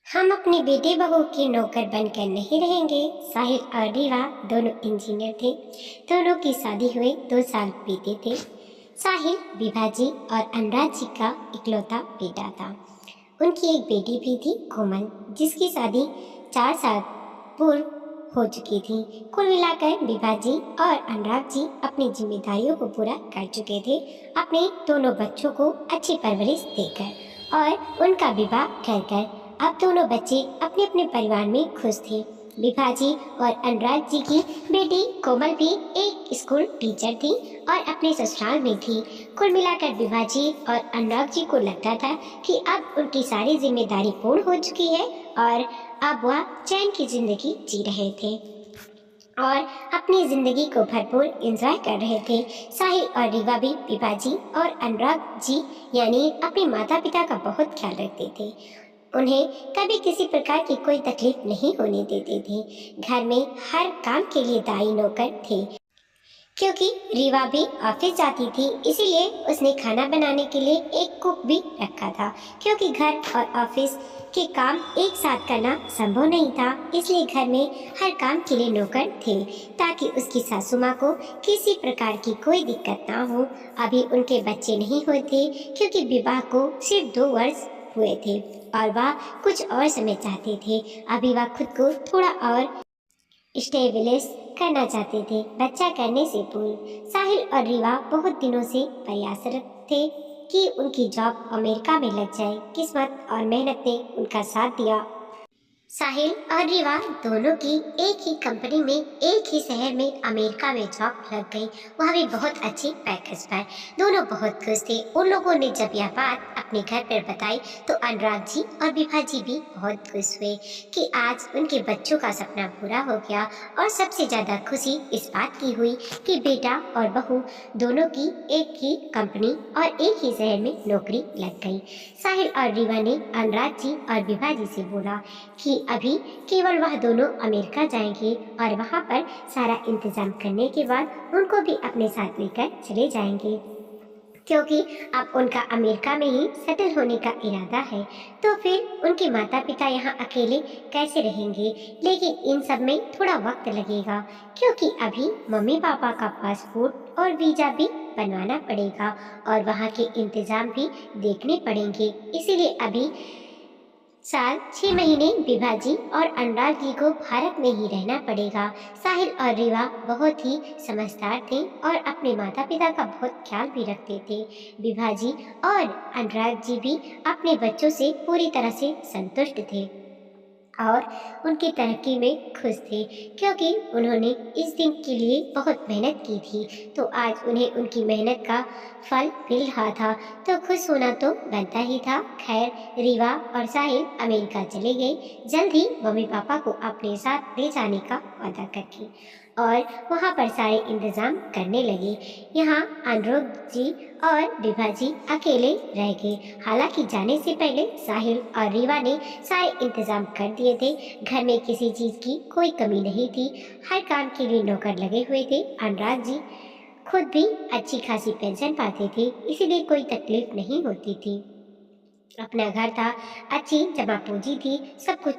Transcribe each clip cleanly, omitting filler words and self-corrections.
हम अपनी बेटी बहू के नौकर बनकर नहीं रहेंगे। साहिल और रीवा दोनों इंजीनियर थे। दोनों की शादी हुए 2 साल बीते थे। साहिल विभा जी और अनुराग जी का इकलौता बेटा था। उनकी एक बेटी भी थी, कोमल, जिसकी शादी 4 साल पूर्व हो चुकी थी। कुल मिलाकर विभा जी और अनुराग जी अपनी जिम्मेदारियों को पूरा कर चुके थे, अपने दोनों बच्चों को अच्छी परवरिश देकर और उनका विवाह कर। अब दोनों बच्चे अपने अपने परिवार में खुश थे। विभा जी और अनुराग जी की बेटी कोमल भी एक स्कूल टीचर थी और अपने ससुराल में थी। कुल मिलाकर विभा जी और अनुराग जी को लगता था कि अब उनकी सारी जिम्मेदारी पूर्ण हो चुकी है और अब वह चैन की जिंदगी जी रहे थे और अपनी जिंदगी को भरपूर एंजॉय कर रहे थे। साहिल और रीवा भी विभा जी और अनुराग जी यानी अपने माता पिता का बहुत ख्याल रखते थे। उन्हें कभी किसी प्रकार की कोई तकलीफ नहीं होने देते थे। घर में हर काम के लिए दाई नौकर थे। क्योंकि रीवा भी ऑफिस जाती थी, इसीलिए उसने खाना बनाने के लिए एक कुक भी रखा था। क्योंकि घर और ऑफिस के काम एक साथ करना संभव नहीं था, इसलिए घर में हर काम के लिए नौकर थे, ताकि उसकी सासू माँ को किसी प्रकार की कोई दिक्कत ना हो। अभी उनके बच्चे नहीं हुए थे, क्योंकि विवाह को सिर्फ 2 वर्ष हुए थे और वह कुछ और समय चाहते थे। अभी वह खुद को थोड़ा और स्टेबलिश करना चाहते थे, बच्चा करने से पूर्व। साहिल और रीवा बहुत दिनों से प्रयासरत थे कि उनकी जॉब अमेरिका में लग जाए। किस्मत और मेहनत ने उनका साथ दिया। साहिल और रीवा दोनों की एक ही कंपनी में एक ही शहर में अमेरिका में जॉब लग गई, वह भी बहुत अच्छी पैकेज पर। दोनों बहुत खुश थे। उन लोगों ने जब यह बात अपने घर पर बताई तो अनुराग जी और विभा जी भी बहुत खुश हुए कि आज उनके बच्चों का सपना पूरा हो गया। और सबसे ज्यादा खुशी इस बात की हुई कि बेटा और बहू दोनों की एक ही कंपनी और एक ही शहर में नौकरी लग गई। साहिल और रीवा ने अनुराग जी और विभा जी से बोला कि अभी केवल वह दोनों अमेरिका जाएंगे और वहां पर सारा इंतजाम करने के बाद उनको भी अपने साथ लेकर चले जाएंगे, क्योंकि अब उनका अमेरिका में ही सेटल होने का इरादा है। तो फिर उनके माता पिता यहाँ अकेले कैसे रहेंगे। लेकिन इन सब में थोड़ा वक्त लगेगा, क्योंकि अभी मम्मी पापा का पासपोर्ट और वीजा भी बनवाना पड़ेगा और वहाँ के इंतजाम भी देखने पड़ेंगे। इसीलिए अभी साल 6 महीने विभा जी और अनुराग जी को भारत में ही रहना पड़ेगा। साहिल और रीवा बहुत ही समझदार थे और अपने माता पिता का बहुत ख्याल भी रखते थे। विभा जी और अनुराग जी भी अपने बच्चों से पूरी तरह से संतुष्ट थे और उनकी तरक्की में खुश थे, क्योंकि उन्होंने इस दिन के लिए बहुत मेहनत की थी। तो आज उन्हें उनकी मेहनत का फल मिल रहा था, तो खुश होना तो बनता ही था। खैर, रीवा और साहिल अमेरिका चले गए, जल्द ही मम्मी पापा को अपने साथ ले जाने का वादा करके और वहाँ पर सारे इंतजाम करने लगे। यहाँ अनुराग जी और विभा जी अकेले रह गए। हालांकि जाने से पहले साहिल और रीवा ने सारे इंतजाम कर दिए थे। घर में किसी चीज की कोई कमी नहीं थी, हर काम के लिए नौकर लगे हुए थे। अनुराग जी खुद भी अच्छी खासी पेंशन पाते थे, इसीलिए कोई तकलीफ नहीं होती थी। अपना घर था, अच्छी जमा पूंजी थी, सब कुछ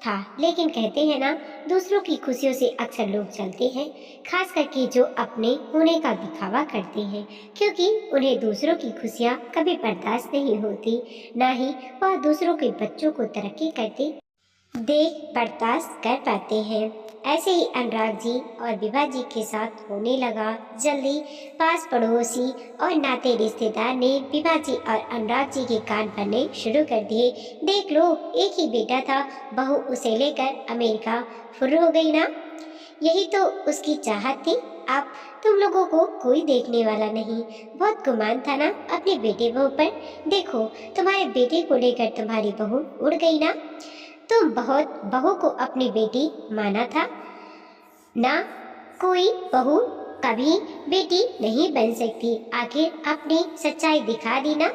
था। लेकिन कहते हैं ना, दूसरों की खुशियों से अक्सर लोग चलते हैं, खास करके जो अपने होने का दिखावा करते हैं, क्योंकि उन्हें दूसरों की खुशियाँ कभी बर्दाश्त नहीं होती, ना ही वह दूसरों के बच्चों को तरक्की करते देख बर्दाश्त कर पाते हैं। ऐसे ही अनुराग जी और विभा जी के साथ होने लगा। जल्दी पास पड़ोसी और नाते रिश्तेदार ने विभा जी और अनुराग जी के कान भरने शुरू कर दिए। देख लो, एक ही बेटा था, बहू उसे लेकर अमेरिका फुर्र हो गई ना। यही तो उसकी चाहत थी। अब तुम लोगों को कोई देखने वाला नहीं। बहुत गुमान था ना अपने बेटे बहू पर। देखो, तुम्हारे बेटे को लेकर तुम्हारी बहू उड़ गई ना। तुम बहुत बहू को अपनी बेटी माना था ना। कोई बहू कभी बेटी नहीं बन सकती। आखिर अपनी सच्चाई दिखा दी ना।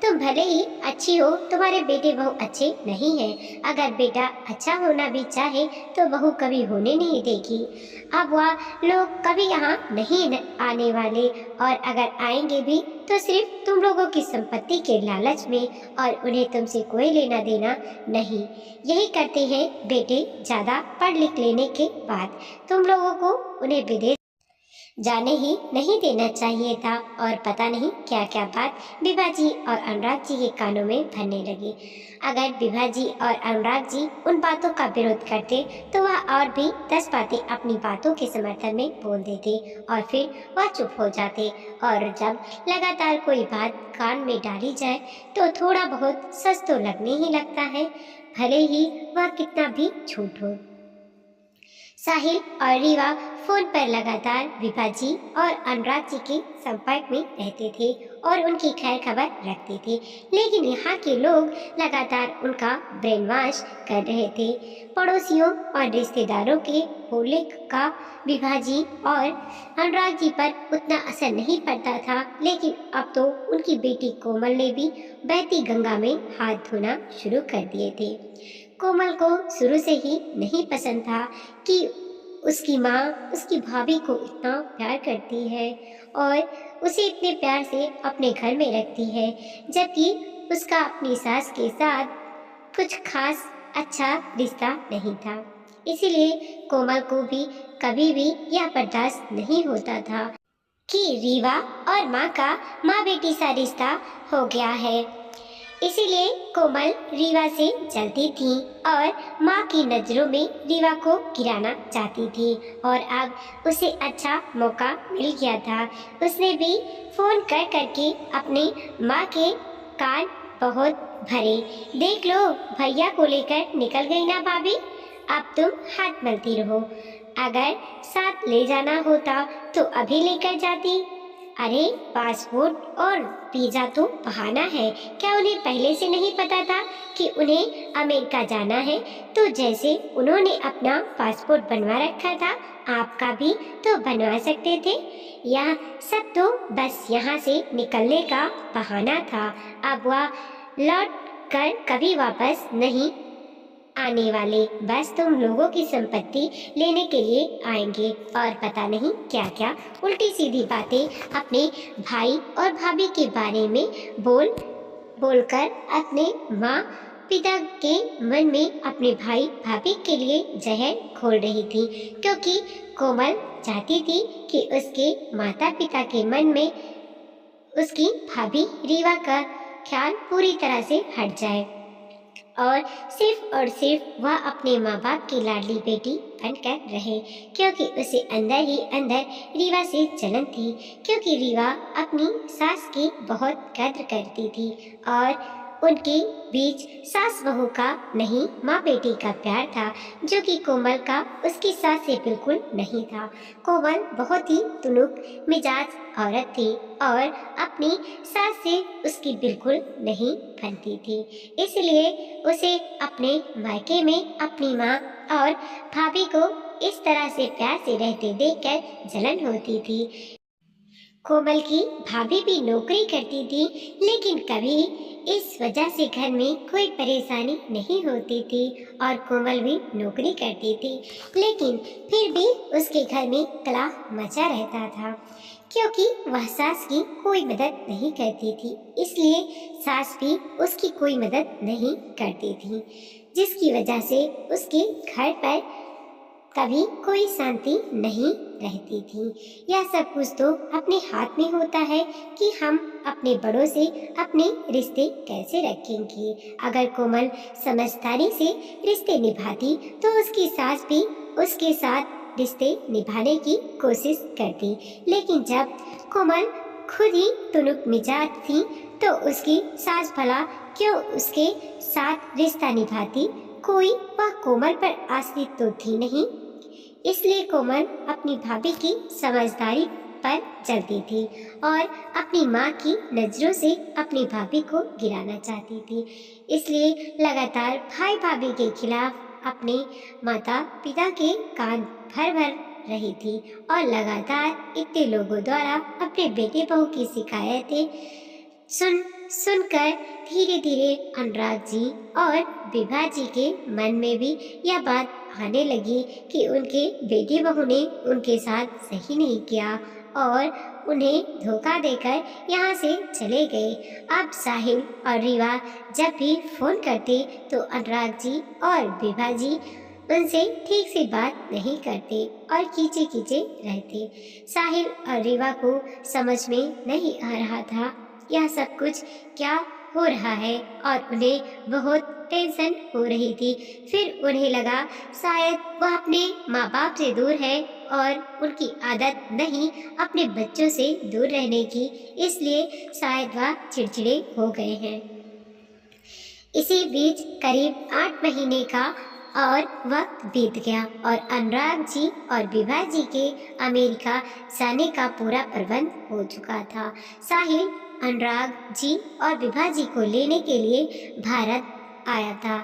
तुम भले ही अच्छी हो, तुम्हारे बेटे बहू अच्छे नहीं हैं। अगर बेटा अच्छा होना भी चाहे तो बहू कभी होने नहीं देगी। अब वह लोग कभी यहाँ नहीं आने वाले, और अगर आएंगे भी तो सिर्फ तुम लोगों की संपत्ति के लालच में, और उन्हें तुमसे कोई लेना देना नहीं। यही करते हैं बेटे ज़्यादा पढ़ लिख लेने के बाद। तुम लोगों को उन्हें विदेश जाने ही नहीं देना चाहिए था। और पता नहीं क्या क्या बात विभा जी और अनुराग जी के कानों में भरने लगी। अगर विभा जी और अनुराग जी उन बातों का विरोध करते तो वह और भी 10 बातें अपनी बातों के समर्थन में बोल देते और फिर वह चुप हो जाते। और जब लगातार कोई बात कान में डाली जाए तो थोड़ा बहुत सच तो लगने ही लगता है, भले ही वह कितना भी झूठ हो। साहिल और रीवा फोन पर लगातार विभा जी और अनुराग जी के संपर्क में रहते थे और उनकी खैर खबर रखते थे, लेकिन यहाँ के लोग लगातार उनका ब्रेन वॉश कर रहे थे। पड़ोसियों और रिश्तेदारों के बोलने का विभा जी और अनुराग जी पर उतना असर नहीं पड़ता था, लेकिन अब तो उनकी बेटी कोमल ने भी बहती गंगा में हाथ धोना शुरू कर दिए थे। कोमल को शुरू से ही नहीं पसंद था कि उसकी माँ उसकी भाभी को इतना प्यार करती है और उसे इतने प्यार से अपने घर में रखती है, जबकि उसका अपनी सास के साथ कुछ खास अच्छा रिश्ता नहीं था। इसीलिए कोमल को भी कभी भी यह बर्दाश्त नहीं होता था कि रीवा और माँ का माँ बेटी सा रिश्ता हो गया है। इसीलिए कोमल रीवा से जलती थी और माँ की नज़रों में रीवा को गिराना चाहती थी, और अब उसे अच्छा मौका मिल गया था। उसने भी फ़ोन कर करके अपने माँ के कान बहुत भरे। देख लो, भैया को लेकर निकल गई ना भाभी, अब तुम हाथ मलती रहो। अगर साथ ले जाना होता तो अभी लेकर जाती। अरे पासपोर्ट और वीज़ा तो बहाना है, क्या उन्हें पहले से नहीं पता था कि उन्हें अमेरिका जाना है? तो जैसे उन्होंने अपना पासपोर्ट बनवा रखा था, आपका भी तो बनवा सकते थे। यह सब तो बस यहाँ से निकलने का बहाना था। अब वह लौट कर कभी वापस नहीं आने वाले, बस तुम लोगों की संपत्ति लेने के लिए आएंगे और पता नहीं क्या क्या उल्टी सीधी बातें अपने भाई और भाभी के बारे में बोलकर अपने माँ पिता के मन में अपने भाई भाभी के लिए जहर घोल रही थी, क्योंकि कोमल चाहती थी कि उसके माता पिता के मन में उसकी भाभी रीवा का ख्याल पूरी तरह से हट जाए और सिर्फ वह अपने माँ बाप की लाडली बेटी बनकर रहे, क्योंकि उसे अंदर ही अंदर रीवा से जलन थी, क्योंकि रीवा अपनी सास की बहुत कद्र करती थी और उनके बीच सास बहू का नहीं माँ बेटी का प्यार था, जो कि कोमल का उसकी सास से बिल्कुल नहीं था। कोमल बहुत ही तुनुक मिजाज औरत थी और अपनी सास से उसकी बिल्कुल नहीं बनती थी, इसलिए उसे अपने मायके में अपनी माँ और भाभी को इस तरह से प्यार से रहते देखकर जलन होती थी। कोमल की भाभी भी नौकरी करती थी, लेकिन कभी इस वजह से घर में कोई परेशानी नहीं होती थी और कोमल भी नौकरी करती थी, लेकिन फिर भी उसके घर में कलह मचा रहता था, क्योंकि वह सास की कोई मदद नहीं करती थी। इसलिए सास भी उसकी कोई मदद नहीं करती थी, जिसकी वजह से उसके घर पर कभी कोई शांति नहीं रहती थी। यह सब कुछ तो अपने हाथ में होता है कि हम अपने बड़ों से अपने रिश्ते कैसे रखेंगे। अगर कोमल समझदारी से रिश्ते निभाती तो उसकी सास भी उसके साथ रिश्ते निभाने की कोशिश करती, लेकिन जब कोमल खुद ही तुनुक मिजाज थी तो उसकी सास भला क्यों उसके साथ रिश्ता निभाती। कोई वह कोमल पर आश्रित तो थी नहीं, इसलिए कोमल अपनी भाभी की समझदारी पर चलती थी और अपनी माँ की नज़रों से अपनी भाभी को गिराना चाहती थी। इसलिए लगातार भाई भाभी के खिलाफ अपने माता पिता के कान भर भर रही थी और लगातार इतने लोगों द्वारा अपने बेटे बहू की शिकायतें सुनकर धीरे धीरे अनुराग जी और विभा जी के मन में भी यह बात आने लगी कि उनके बेटे बहू ने उनके साथ सही नहीं किया और उन्हें धोखा देकर यहाँ से चले गए। अब साहिल और रीवा जब भी फोन करते तो अनुराग जी और विभा जी उनसे ठीक से बात नहीं करते और खींचे खींचे रहते। साहिल और रीवा को समझ में नहीं आ रहा था यह सब कुछ क्या हो रहा है और उन्हें बहुत टेंशन हो रही थी। फिर उन्हें लगा शायद वह अपने माँ बाप से दूर है और उनकी आदत नहीं अपने बच्चों से दूर रहने की, इसलिए शायद वह चिड़चिड़े हो गए हैं। इसी बीच करीब 8 महीने का और वक्त बीत गया और अनुराग जी और विभा जी के अमेरिका जाने का पूरा प्रबंध हो चुका था। साहिल अनुराग जी और विभा जी को लेने के लिए भारत आया था।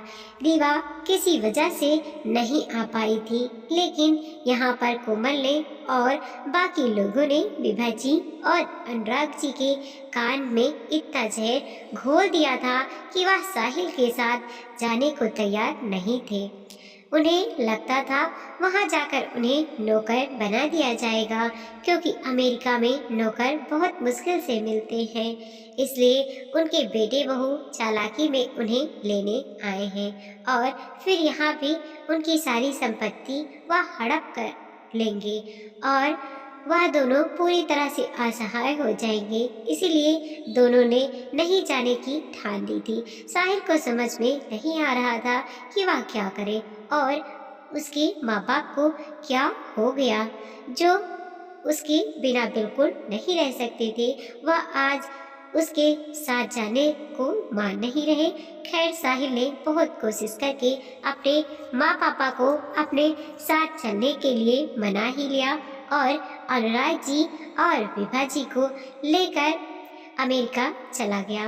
रीवा किसी वजह से नहीं आ पाई थी, लेकिन यहाँ पर कोमल ने और बाकी लोगों ने विभा जी और अनुराग जी के कान में इतना जहर घोल दिया था कि वह साहिल के साथ जाने को तैयार नहीं थे। उन्हें लगता था वहां जाकर उन्हें नौकर बना दिया जाएगा, क्योंकि अमेरिका में नौकर बहुत मुश्किल से मिलते हैं, इसलिए उनके बेटे बहू चालाकी में उन्हें लेने आए हैं और फिर यहाँ भी उनकी सारी संपत्ति वह हड़प कर लेंगे और वह दोनों पूरी तरह से असहाय हो जाएंगे। इसीलिए दोनों ने नहीं जाने की ठान ली थी। साहिल को समझ में नहीं आ रहा था कि वह क्या करे और उसके माँ बाप को क्या हो गया जो उसके बिना बिल्कुल नहीं रह सकते थे। वह आज उसके साथ जाने को मान नहीं रहे। खैर साहिल ने बहुत कोशिश करके अपने माँ पापा को अपने साथ चलने के लिए मना ही लिया और अनुराग जी और विभा जी को लेकर अमेरिका चला गया।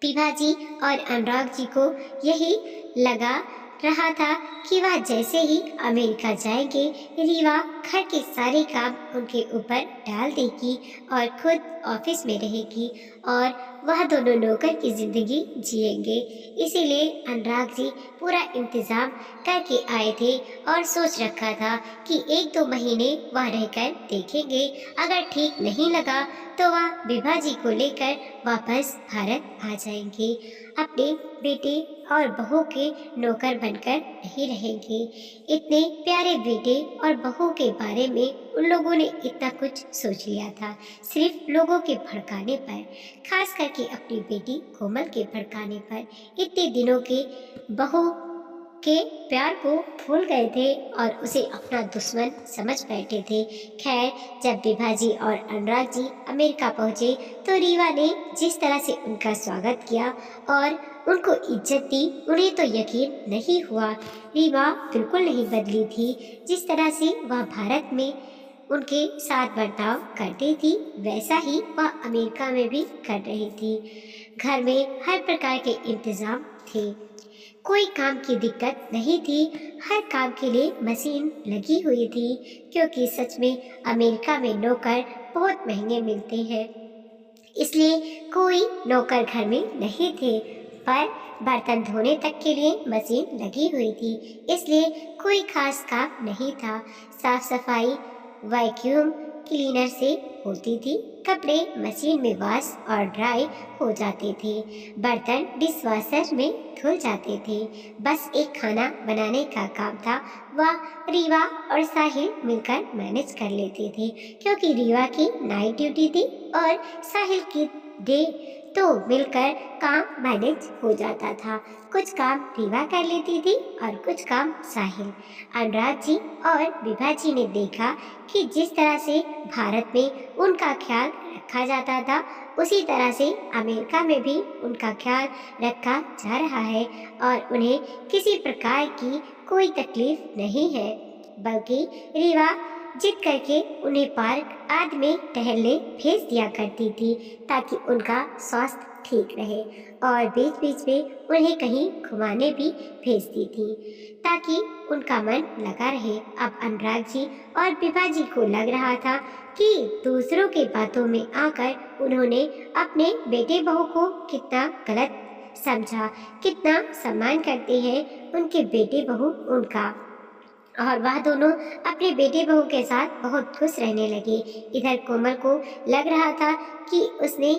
विभा जी और अनुराग जी को यही लगा रहा था कि वह जैसे ही अमेरिका जाएंगे रीवा घर के सारे काम उनके ऊपर डाल देगी और खुद ऑफिस में रहेगी और वह दोनों नौकर की जिंदगी जिएंगे। इसीलिए अनुराग जी पूरा इंतजाम करके आए थे और सोच रखा था कि 1-2 महीने वह रहकर देखेंगे, अगर ठीक नहीं लगा तो वह विभा जी को लेकर वापस भारत आ जाएंगे। अपने बेटे और बहू के नौकर बनकर नहीं रहेंगे। इतने प्यारे बेटे और बहू के बारे में उन लोगों ने इतना कुछ सोच लिया था, सिर्फ लोगों के भड़काने पर, खास करके अपनी बेटी कोमल के भड़काने पर। इतने दिनों के बहू के प्यार को भूल गए थे और उसे अपना दुश्मन समझ बैठे थे। खैर जब विभा जी और अनुराग जी अमेरिका पहुंचे तो रीवा ने जिस तरह से उनका स्वागत किया और उनको इज्जत दी, उन्हें तो यकीन नहीं हुआ। रीवा बिल्कुल नहीं बदली थी। जिस तरह से वह भारत में उनके साथ बर्ताव करती थी वैसा ही वह अमेरिका में भी कर रही थी। घर में हर प्रकार के इंतजाम थे, कोई काम की दिक्कत नहीं थी, हर काम के लिए मशीन लगी हुई थी, क्योंकि सच में अमेरिका में नौकर बहुत महंगे मिलते हैं, इसलिए कोई नौकर घर में नहीं थे। पर बर्तन धोने तक के लिए मशीन लगी हुई थी, इसलिए कोई खास काम नहीं था। साफ सफाई वैक्यूम क्लीनर से होती थी, कपड़े मशीन में वॉश और ड्राई हो जाते थे, बर्तन डिशवॉशर में धुल जाते थे। बस एक खाना बनाने का काम था, वह रीवा और साहिल मिलकर मैनेज कर लेते थे, क्योंकि रीवा की नाइट ड्यूटी थी और साहिल की डे, तो मिलकर काम मैनेज हो जाता था। कुछ काम रीवा कर लेती थी और कुछ काम साहिल। अनुराग जी और विभा जी ने देखा कि जिस तरह से भारत में उनका ख्याल रखा जाता था उसी तरह से अमेरिका में भी उनका ख्याल रखा जा रहा है और उन्हें किसी प्रकार की कोई तकलीफ नहीं है, बल्कि रीवा जिद करके उन्हें पार्क आदि में टहलने भेज दिया करती थी ताकि उनका स्वास्थ्य ठीक रहे और बीच बीच में उन्हें कहीं घुमाने भी भेजती थी ताकि उनका मन लगा रहे। अब अनुराग जी और विभा जी को लग रहा था कि दूसरों के बातों में आकर उन्होंने अपने बेटे बहू को कितना गलत समझा, कितना सम्मान करते हैं उनके बेटे बहू उनका। और वह दोनों अपने बेटे बहू के साथ बहुत खुश रहने लगे। इधर कोमल को लग रहा था कि उसने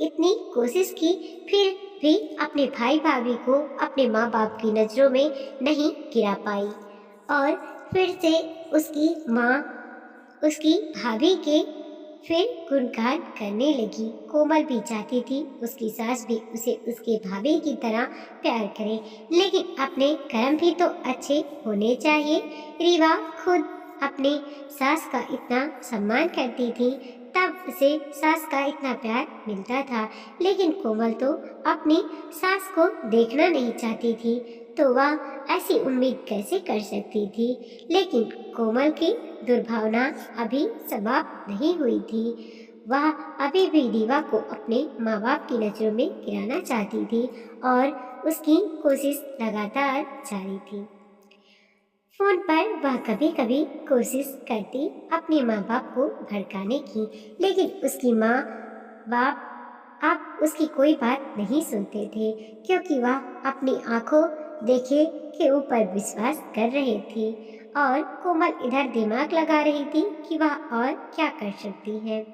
इतनी कोशिश की, फिर भी अपने भाई भाभी को अपने माँ बाप की नज़रों में नहीं गिरा पाई। और फिर से उसकी माँ उसकी भाभी के फिर गुणगान करने लगी। कोमल भी चाहती थी उसकी सास भी उसे उसके भाभी की तरह प्यार करे, लेकिन अपने कर्म भी तो अच्छे होने चाहिए। रीवा खुद अपनी सास का इतना सम्मान करती थी, तब उसे सास का इतना प्यार मिलता था, लेकिन कोमल तो अपनी सास को देखना नहीं चाहती थी, तो वह ऐसी उम्मीद कैसे कर सकती थी। लेकिन कोमल की दुर्भावना अभी समाप्त नहीं हुई थी। वह अभी भी रीवा को अपने माँ बाप की नज़रों में गिराना चाहती थी और उसकी कोशिश लगातार जारी थी। फोन पर वह कभी कभी कोशिश करती अपने माँ बाप को भड़काने की, लेकिन उसकी माँ बाप अब उसकी कोई बात नहीं सुनते थे, क्योंकि वह अपनी आंखों देखे के ऊपर विश्वास कर रही थी और कोमल इधर दिमाग लगा रही थी कि वह और क्या कर सकती है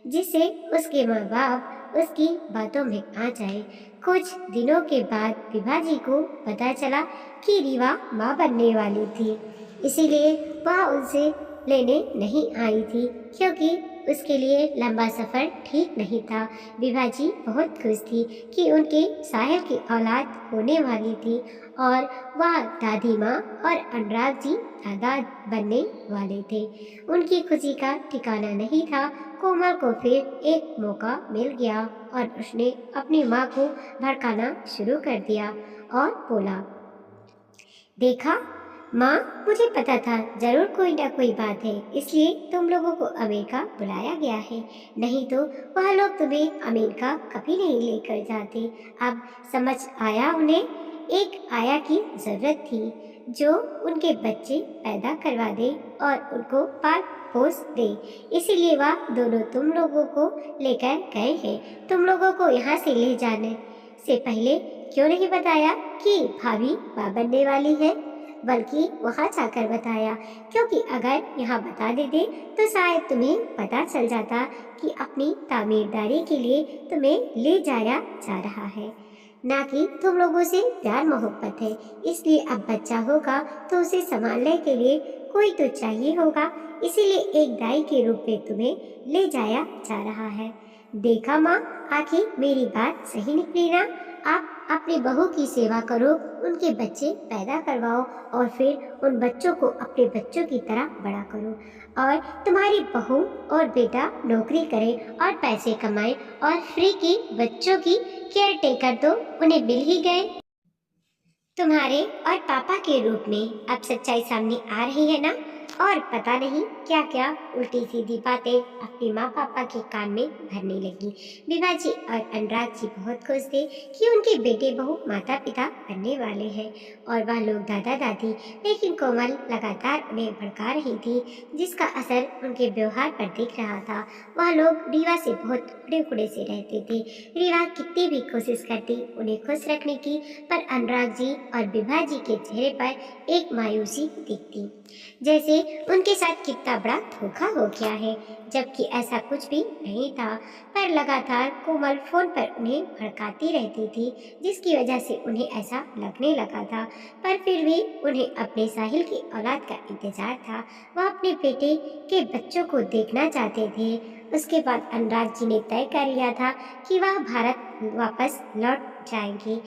जिससे उसके माँ बाप उसकी बातों में आ जाए। कुछ दिनों के बाद विभा जी को पता चला कि रीवा माँ बनने वाली थी, इसीलिए वह उनसे लेने नहीं आई थी, क्योंकि उसके लिए लंबा सफर ठीक नहीं था। विभा जी बहुत खुश थी कि उनके साहिल की औलाद होने वाली थी और वह दादी माँ और अनुराग जी दादा बनने वाले थे। उनकी खुशी का ठिकाना नहीं था। कोमल को फिर एक मौका मिल गया और उसने अपनी माँ को भड़काना शुरू कर दिया और बोला, देखा माँ, मुझे पता था जरूर कोई ना कोई बात है, इसलिए तुम लोगों को अमेरिका बुलाया गया है, नहीं तो वह लोग तुम्हें अमेरिका कभी नहीं लेकर जाते। अब समझ आया उन्हें, एक आया की जरूरत थी जो उनके बच्चे पैदा करवा दे और उनको पाल पोस दे, इसीलिए वह दोनों तुम लोगों को लेकर गए हैं। तुम लोगों को यहाँ से ले जाने से पहले क्यों नहीं बताया कि भाभी माँ बनने वाली है, बल्कि वहाँ जाकर बताया, क्योंकि अगर यहाँ बता देते तो शायद तुम्हें पता चल जाता कि अपनी तामीरदारी के लिए तुम्हें ले जाया जा रहा है, ना कि तुम लोगों से प्यार मोहब्बत है। इसलिए अब बच्चा होगा तो उसे संभालने के लिए कोई तो चाहिए होगा, इसीलिए एक दाई के रूप में तुम्हें ले जाया जा रहा है। देखा माँ, आखिर मेरी बात सही निकली ना। आप अपनी बहू की सेवा करो, उनके बच्चे पैदा करवाओ और फिर उन बच्चों को अपने बच्चों की तरह बड़ा करो, और तुम्हारी बहू और बेटा नौकरी करें और पैसे कमाएं और फ्री की बच्चों की केयर टेकर तो उन्हें मिल ही गए। तुम्हारे और पापा के रूप में अब सच्चाई सामने आ रही है ना, और पता नहीं क्या क्या उल्टी सीधी बातें अपने माँ पापा के कान में भरने लगी। विभा जी और अनुराग जी बहुत खुश थे कि उनके बेटे बहू माता पिता बनने वाले हैं और वह लोग दादा दादी, लेकिन कोमल लगातार उन्हें भड़का रही थी, जिसका असर उनके व्यवहार पर दिख रहा था। वह लोग रीवा से बहुत उड़े उड़े से रहते थे। रीवा कितनी भी कोशिश करती उन्हें खुश रखने की, पर अनुराग जी और विभा जी के चेहरे पर एक मायूसी दिखती, जैसे उनके साथ कितना बड़ा धोखा हो गया है, जबकि ऐसा कुछ भी नहीं था। पर लगातार कोमल फोन पर उन्हें भड़काती रहती थी, जिसकी वजह से उन्हें ऐसा लगने लगा था। पर फिर भी उन्हें अपने साहिल की औलाद का इंतजार था। वह अपने बेटे के बच्चों को देखना चाहते थे। उसके बाद अनुराग जी ने तय कर लिया था कि वह भारत वापस लौट जाएंगे,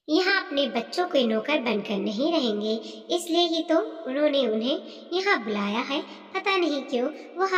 यहाँ अपने बच्चों के नौकर बनकर नहीं रहेंगे, इसलिए ही तो उन्होंने उन्हें यहाँ बुलाया है। पता नहीं क्यों वह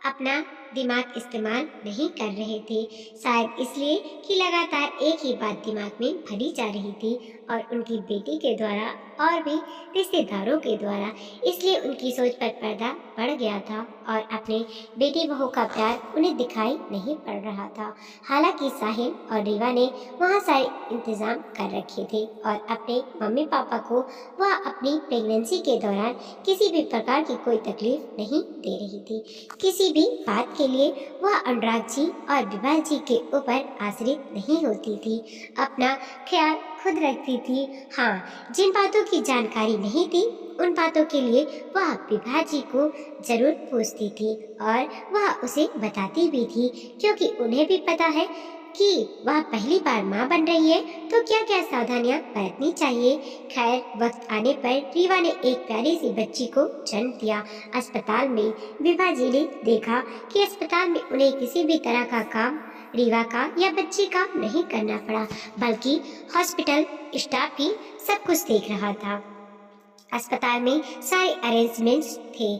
अपना दिमाग इस्तेमाल नहीं कर रहे थे, शायद इसलिए कि लगातार एक ही बात दिमाग में भरी जा रही थी और उनकी बेटी के द्वारा और भी रिश्तेदारों के द्वारा, इसलिए उनकी सोच पर पर्दा पड़ गया था और अपने बेटी बहू का प्यार उन्हें दिखाई नहीं पड़ रहा था। हालांकि साहिल और रीवा ने वहाँ सारे इंतजाम कर रखे थे और अपने मम्मी पापा को वह अपनी प्रेगनेंसी के दौरान किसी भी प्रकार की कोई तकलीफ नहीं दे रही थी। किसी भी बात के लिए वह अनुराग जी और विभा जी के ऊपर आश्रित नहीं होती थी। अपना ख्याल खुद रखती थी। हाँ, जिन बातों की जानकारी नहीं थी उन बातों के लिए वह विभा जी को जरूर पूछती थी और वह उसे बताती भी थी, क्योंकि उन्हें भी पता है कि वह पहली बार माँ बन रही है तो क्या क्या सावधानियां बरतनी चाहिए। खैर, वक्त आने पर रीवा ने एक प्यारी सी बच्ची को जन्म दिया। अस्पताल में विभा जी ने देखा कि अस्पताल में उन्हें किसी भी तरह का काम रीवा का या बच्ची का नहीं करना पड़ा, बल्कि हॉस्पिटल स्टाफ ही सब कुछ देख रहा था। अस्पताल में सारे अरेंजमेंट्स थे।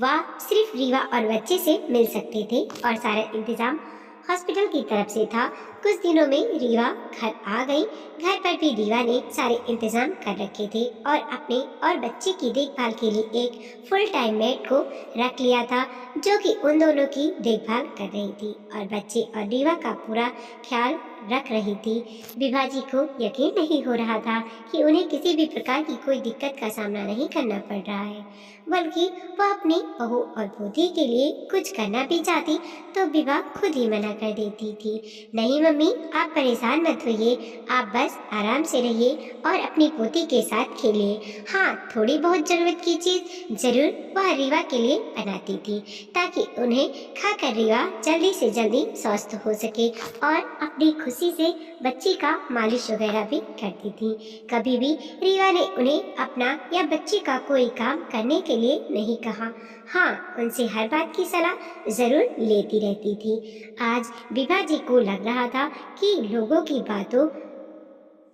वह सिर्फ रीवा और बच्चे से मिल सकते थे और सारा इंतजाम हॉस्पिटल की तरफ से था। कुछ दिनों में रीवा घर आ गई। घर पर भी रीवा ने सारे इंतजाम कर रखे थे और अपने और बच्चे की देखभाल के लिए एक फुल टाइम मेड को रख लिया था, जो कि उन दोनों की देखभाल कर रही थी और बच्चे और रीवा का पूरा ख्याल रख रही थी। विभा जी को यकीन नहीं हो रहा था कि उन्हें किसी भी प्रकार की कोई दिक्कत का सामना नहीं करना पड़ रहा है, बल्कि वह अपनी बहू और पोती के लिए कुछ करना भी चाहती तो विभा खुद ही मना कर देती थी। नहीं मम्मी, आप परेशान मत होइए, आप बस आराम से रहिए और अपनी पोती के साथ खेलिए। हाँ, थोड़ी बहुत जरूरत की चीज जरूर वह रीवा के लिए बनाती थी, ताकि उन्हें खाकर रीवा जल्दी से जल्दी स्वस्थ हो सके और अपनी खुशी से बच्ची का मालिश वगैरह भी करती थी। कभी भी रीवा ने उन्हें अपना या बच्ची का कोई काम करने के लिए नहीं कहा। हाँ, उनसे हर बात की सलाह जरूर लेती रहती थी। आज विभा जी को लग रहा था कि लोगों की बातों,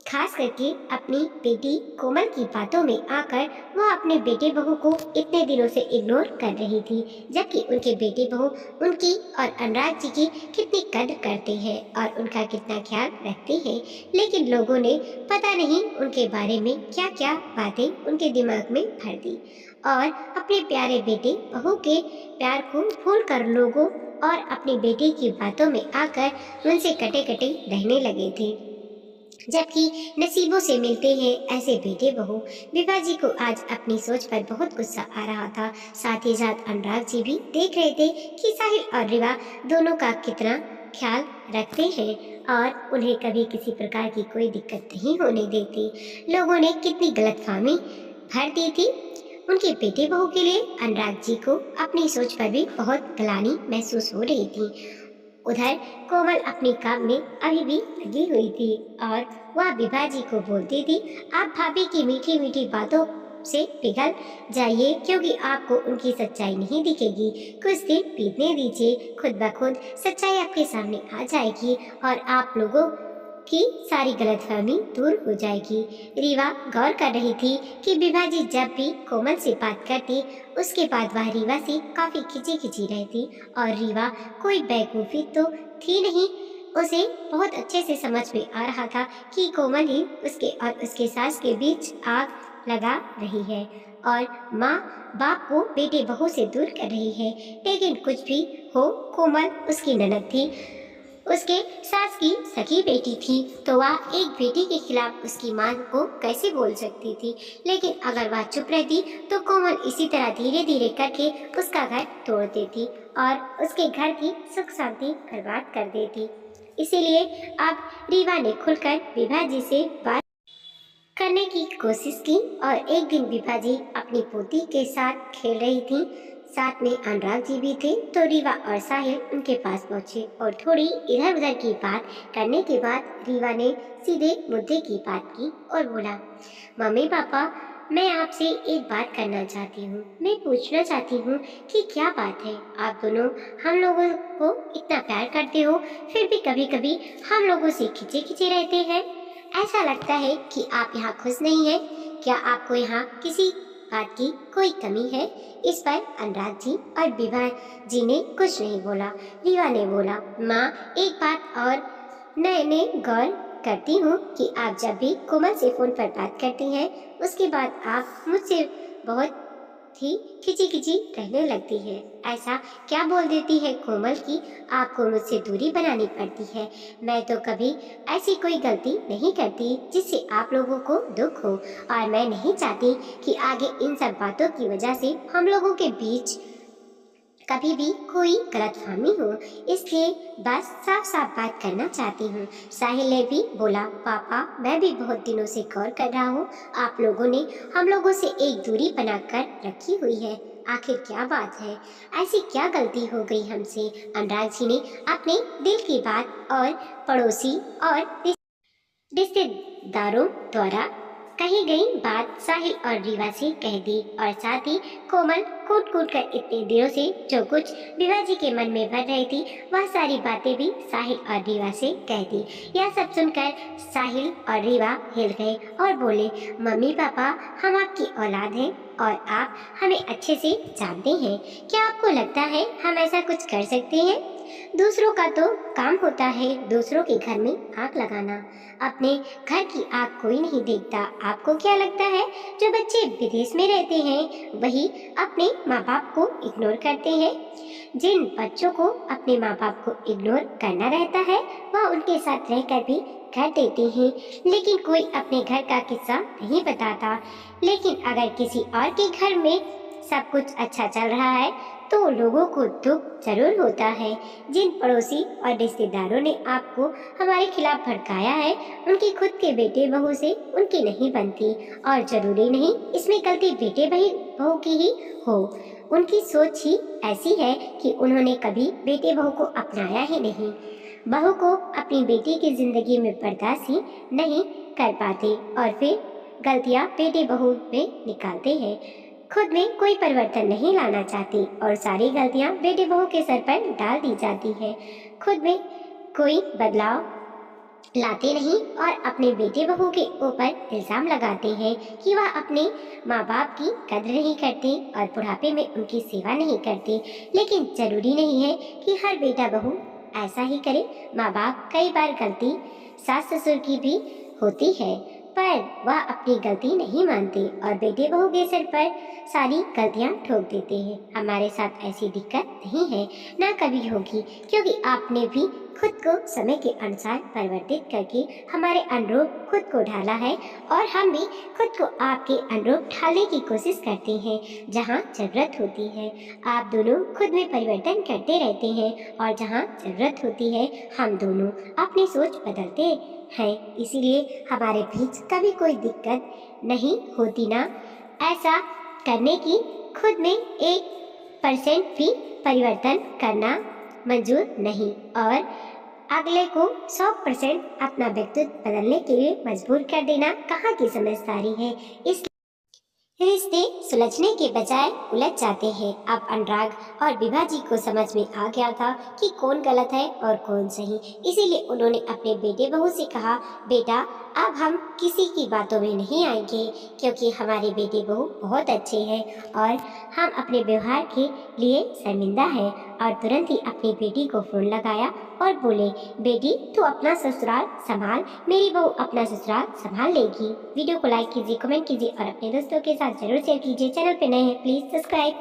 खास करके अपनी बेटी कोमल की बातों में आकर वह अपने बेटे बहू को इतने दिनों से इग्नोर कर रही थी, जबकि उनके बेटे बहू उनकी और अनुराग जी की कितनी कद्र करते हैं और उनका कितना ख्याल रखते हैं। लेकिन लोगों ने पता नहीं उनके बारे में क्या क्या बातें उनके दिमाग में भर दी और अपने प्यारे बेटे बहू के प्यार को भूल कर लोगों और अपने बेटे की बातों में आकर उनसे कटे कटे रहने लगे थे। जबकि नसीबों से मिलते हैं ऐसे बेटे बहू। विभा जी को आज अपनी सोच पर बहुत गुस्सा आ रहा था। साथ ही साथ अनुराग जी भी देख रहे थे कि साहिल और रीवा दोनों का कितना ख्याल रखते हैं और उन्हें कभी किसी प्रकार की कोई दिक्कत नहीं होने देती। लोगों ने कितनी गलतफहमी भर दी थी उनके बेटे बहू के लिए। अनुराग जी को अपनी सोच पर भी बहुत ग्लानि महसूस हो रही थी। उधर कोमल अपने काम में अभी भी लगी हुई थी और वह विभा जी को बोलती थी, आप भाभी की मीठी मीठी बातों से पिघल जाइए, क्योंकि आपको उनकी सच्चाई नहीं दिखेगी। कुछ दिन बीतने दीजिए, खुद ब खुद सच्चाई आपके सामने आ जाएगी और आप लोगों की सारी गलतफहमी दूर हो जाएगी। रीवा गौर कर रही थी कि विभा जी जब भी कोमल से बात करती उसके बाद वह रीवा से काफी खिंची खिंची रहती और रीवा कोई बेवकूफी तो थी नहीं। उसे बहुत अच्छे से समझ में आ रहा था कि कोमल ही उसके और उसके सास के बीच आग लगा रही है और माँ बाप को बेटे बहू से दूर कर रही है। लेकिन कुछ भी हो, कोमल उसकी ननद थी, उसके सास की सगी बेटी थी, तो वह एक बेटी के खिलाफ उसकी मां को कैसे बोल सकती थी। लेकिन अगर वह चुप रहती तो कोमल इसी तरह धीरे धीरे करके उसका घर तोड़ देती और उसके घर की सुख शांति बर्बाद कर देती। इसीलिए अब रीवा ने खुलकर विभा जी से बात करने की कोशिश की और एक दिन विभा जी अपनी पोती के साथ खेल रही थी। साथ में अनुराग जी भी थे, तो रीवा और साहिल उनके पास पहुंचे और थोड़ी इधर उधर की बात करने के बाद रीवा ने सीधे मुद्दे की बात की और बोला, मम्मी पापा, मैं आपसे एक बात करना चाहती हूँ। मैं पूछना चाहती हूँ कि क्या बात है। आप दोनों हम लोगों को इतना प्यार करते हो, फिर भी कभी कभी हम लोगों से खिंचे खिंचे रहते हैं। ऐसा लगता है कि आप यहाँ खुश नहीं हैं। क्या आपको यहाँ किसी बात की कोई कमी है? इस पर अनुराग जी और विभा जी ने कुछ नहीं बोला। रीवा ने बोला, माँ एक बात और मैंने गौर करती हूँ कि आप जब भी कोमल से फोन पर बात करती हैं उसके बाद आप मुझसे बहुत ही खिंची खिंची रहने लगती है। ऐसा क्या बोल देती है कोमल कि आपको मुझसे दूरी बनानी पड़ती है? मैं तो कभी ऐसी कोई गलती नहीं करती जिससे आप लोगों को दुख हो और मैं नहीं चाहती कि आगे इन सब बातों की वजह से हम लोगों के बीच कभी भी कोई गलतफहमी हो, इसलिए बस साफ साफ बात करना चाहती हूँ। साहिल ने भी बोला, पापा मैं भी बहुत दिनों से गौर कर रहा हूँ, आप लोगों ने हम लोगों से एक दूरी बनाकर रखी हुई है। आखिर क्या बात है? ऐसी क्या गलती हो गई हमसे? अनुराग जी ने अपने दिल की बात और पड़ोसी और रिश्तेदारों द्वारा कही गई बात साहिल और रीवा से कह दी और साथ ही कोमल कूट कूट कर इतने दिनों से जो कुछ विभा जी के मन में भर रही थी वह सारी बातें भी साहिल और रीवा से कह दी। यह सब सुनकर साहिल और रीवा हिल गए और बोले, मम्मी पापा हम आपकी औलाद हैं और आप हमें अच्छे से जानते हैं। क्या आपको लगता है हम ऐसा कुछ कर सकते हैं? दूसरों का तो काम होता है दूसरों के घर में आग लगाना, अपने घर की आग कोई नहीं देखता। आपको क्या लगता है जो बच्चे विदेश में रहते हैं वही अपने माँ बाप को इग्नोर करते हैं? जिन बच्चों को अपने माँ बाप को इग्नोर करना रहता है वह उनके साथ रहकर भी कर देते हैं, लेकिन कोई अपने घर का किस्सा नहीं बताता। लेकिन अगर किसी और के घर में सब कुछ अच्छा चल रहा है तो लोगों को दुख जरूर होता है। जिन पड़ोसी और रिश्तेदारों ने आपको हमारे खिलाफ भड़काया है उनके खुद के बेटे बहू से उनकी नहीं बनती, और जरूरी नहीं इसमें गलती बेटे बहू की ही हो। उनकी सोच ही ऐसी है कि उन्होंने कभी बेटे बहू को अपनाया ही नहीं। बहू को अपनी बेटी की जिंदगी में बर्दाश्त ही नहीं कर पाते और फिर गलतियां बेटे बहू में निकालते हैं। खुद में कोई परिवर्तन नहीं लाना चाहती और सारी गलतियां बेटे बहू के सर पर डाल दी जाती है। खुद में कोई बदलाव लाते नहीं और अपने बेटे बहू के ऊपर इल्जाम लगाते हैं कि वह अपने माँ बाप की कद्र नहीं करते और बुढ़ापे में उनकी सेवा नहीं करते। लेकिन जरूरी नहीं है कि हर बेटा बहू ऐसा ही करे। माँ बाप कई बार गलती सास ससुर की भी होती है पर वह अपनी गलती नहीं मानते और बेटे बहू के सिर पर सारी गलतियां ठोक देते हैं। हमारे साथ ऐसी दिक्कत नहीं है, ना कभी होगी, क्योंकि आपने भी खुद को समय के अनुसार परिवर्तित करके हमारे अनुरूप खुद को ढाला है और हम भी खुद को आपके अनुरूप ढालने की कोशिश करते हैं जहां जरूरत होती है। आप दोनों खुद में परिवर्तन करते रहते हैं और जहां जरूरत होती है हम दोनों अपनी सोच बदलते हैं, इसीलिए हमारे बीच कभी कोई दिक्कत नहीं होती ना। ऐसा करने की खुद में 1% भी परिवर्तन करना मंजूर नहीं और अगले को 100% अपना व्यक्तित्व बदलने के लिए मजबूर कर देना कहाँ की समझदारी है। इस रिश्ते सुलझने के बजाय उलझ जाते हैं। अब अनुराग और विभा जी को समझ में आ गया था कि कौन गलत है और कौन सही, इसीलिए उन्होंने अपने बेटे बहू से कहा, बेटा अब हम किसी की बातों में नहीं आएंगे क्योंकि हमारे बेटे बहू बहुत अच्छे हैं और हम अपने व्यवहार के लिए शर्मिंदा हैं। और तुरंत ही अपनी बेटी को फोन लगाया और बोले, बेटी तू अपना ससुराल संभाल, मेरी बहू अपना ससुराल संभाल लेगी। वीडियो को लाइक कीजिए, कमेंट कीजिए और अपने दोस्तों के साथ जरूर शेयर कीजिए। चैनल पे नए हैं प्लीज सब्सक्राइब।